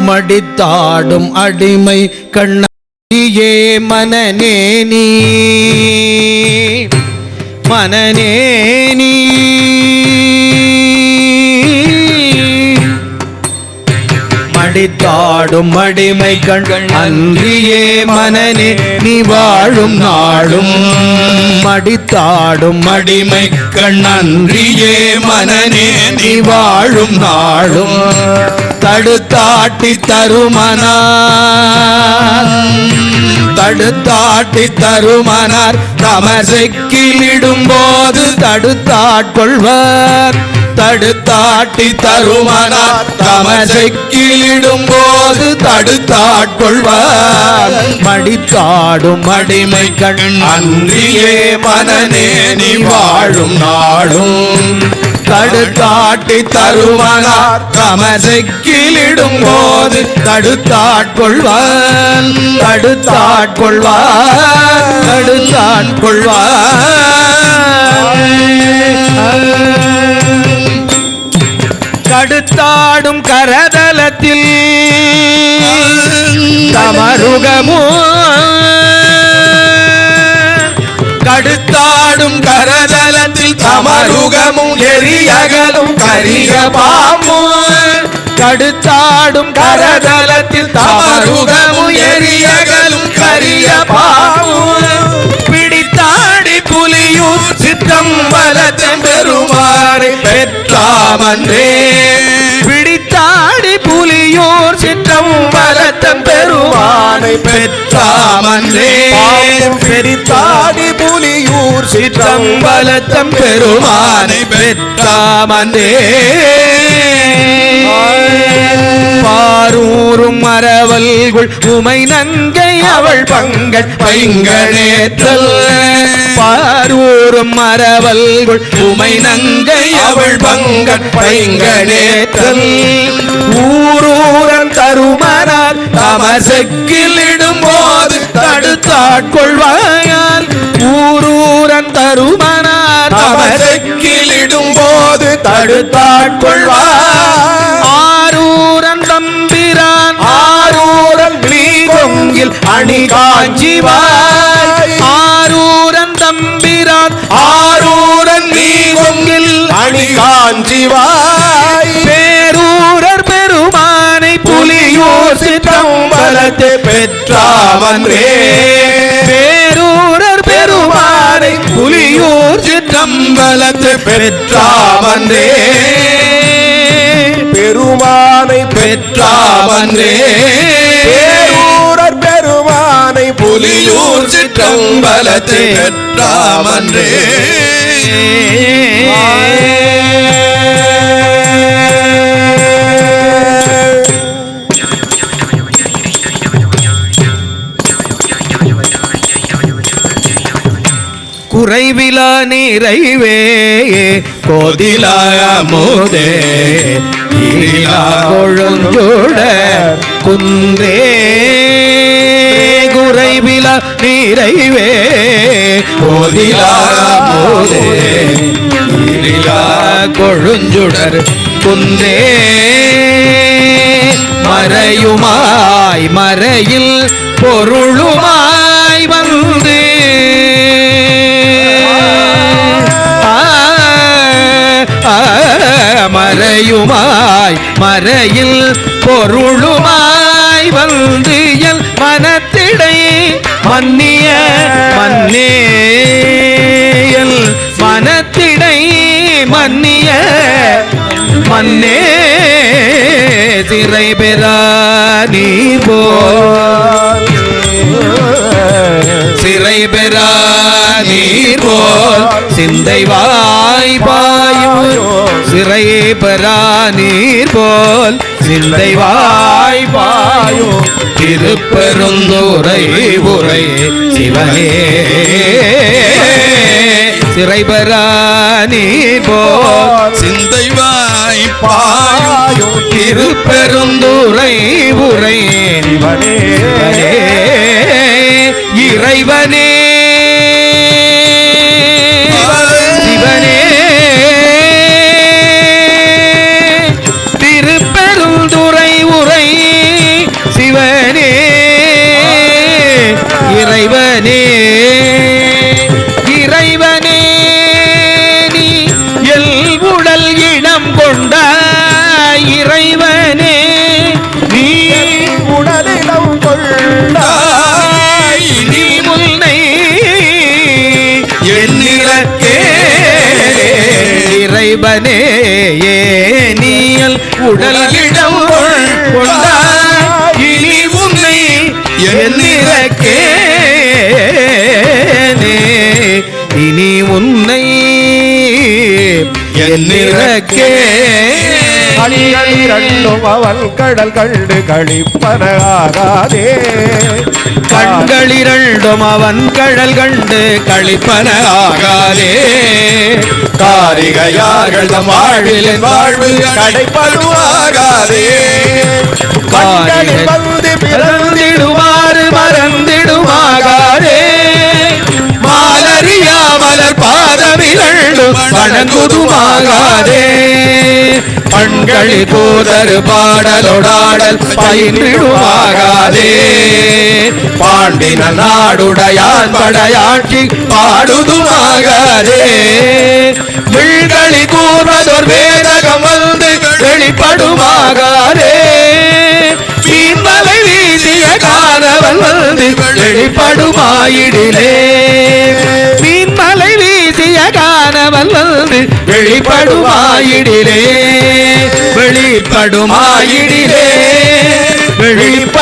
மடித்தாடும் அடிமை கண்ணே மனநே நீ மனநே நீ மடித்தாடும் அடிமை கண் அன்றியே மனநே நீ வாழும் நாளும் மடித்தாடும் அடிமை கண் அன்றியே மனநே நீ வாழும் நாளும் தடுத்தாட்டி தருமனார் தடுத்தாட்டி தருமனார் தமசைக்கிலிடும் போது தடுத்தாட்கொள்வர் தடுத்தாட்டி தருமனார் தமசைக்கிலிடும் போது தடுத்தாட்கொள்வார் மடித்தாடும் அடிமை கண் அன்றியே மனநே நீ வாழும் நாடும் தடுத்தாட்டி தருமனார் தமசைக்கிலிடும் போது தடுத்தாட்கொள்வார் தடுத்தாட்கொள்வார் தடுத்தாட்கொள்வார் கடுத்தாடும் கரதலத்தில் தமருகமோ கடுத்தாடும் கரதலத்தில் தமருகமும் எரியகலும் கரிய பாம்பும் கடுத்தாடும் கரதலத்தில் தமருகமும் எரியகலும் கரிய பாம்பும் பிடித்தாடி புலியூர் சிற்றம்பலத்தம் பெருமானை பெற்றாமன்றே பிடித்தாடி புலியூர் சிற்றம்பலத்தம் பெருமானை பெற்றாமன்றே பிடித்தாடி புலியூர் சிற்றம்பலத்தம் பெருமானை பெற்றாமன்றே பாரூரும் மரவல்குள் உமை நங்கை அவள் பங்கட் பைங்கணேற்றல் பாரூரும் மரவல்குள் உமை நங்கை அவள் பங்கட் பைங்கணேற்றல் ஊரூரன் தருமனார் தமசக்கிலிடும் போது தடுத்தாட்கொள்வாயால் ஊரூரன் தருமனார் தமசக்கிலிடும் போது தடுத்தாட்கொள்வார் ஆரூரன் தம்பிரான் ஆரூரன் கொங்கில் அணி காஞ்சிவாய் ஆரூரன் தம்பிரான் ஆரூரன் கொங்கில் அணி காஞ்சிவாய் பேரூரர் பெருமானை புலியூர் சிற்றம்பலத்தை பெற்றாமன்றே பேரூரர் பெருமானை புலியூர் சிற்றம்பலத்தை பெற்றாமன்றே பெருமானை பெற்றாமன்றே பேரூரர் பெருமானை புலியூர் சிற்றம்பலத்தை பெற்றாமன்றே குறைவிலா நிறைவே கோதிலா அமுதே கொழுஞ்சோட குன்றே குறைவிலா நிறைவே கோதிலா அமுதே கொழுஞ்சுடர் குன்றே மறையுமாய் மறையில் பொருளுமாய் வந்து மறையுமாய் மறையில் பொருளுமாய் வந்து என் மனத்திடை மன்னிய மன்னேயல் மனத்திடை மன்னிய மன்னே சிறை பெறா நீ போல் சிறை பெறா நீர் போல் சிந்தை வாய்ப்பாயும் சிறை பெறா நீர் போல் சிந்தை வாய்ப்பாயும் திருப்பெருந்துறை உரை சிவனே சிறை பெறா நீர் போல் சிந்தை வாய்ப்பாயும் திருப்பெருந்துறை உரை சிவனே இறைவனே சிவனே திருப்பெருந்துறை உரை என்னிறக்கே கண்களிரண்டும் அவன் கடல் கண்டு களிப்பனாகாதே கண்களிரண்டும் அவன் கடல் கண்டு களிப்பனாகாதே காரிகையார்கள் தம் வாழ்வில் வாழ்வு கடைப்படுவாகாதே கண்களில் வந்து பிறந்திடுமாறு மறந்திடுமாகாதே மாலரியா மலர் பாதமிரண்டும் வணங்குதுமாகாதே பண்களி போதரு பாடலொடாடல் பயின்றிடுமாகாதே பாண்டின நாடுடையான் படையாட்சி பாடுதுமாகாதே விழ்களி கூர்வதொர் வேதகம் வந்து வெளிப்படுமாகாதே மீன்மலை வீசிய காணவன் வந்து வெளிப்படுமாயிடிலே மீன்மலை வீசிய காணவன் வந்து வெளிப்படுமாயிடிலே வெளிப்படுமாயிடிலே வெளிப்படுமாயிடிலே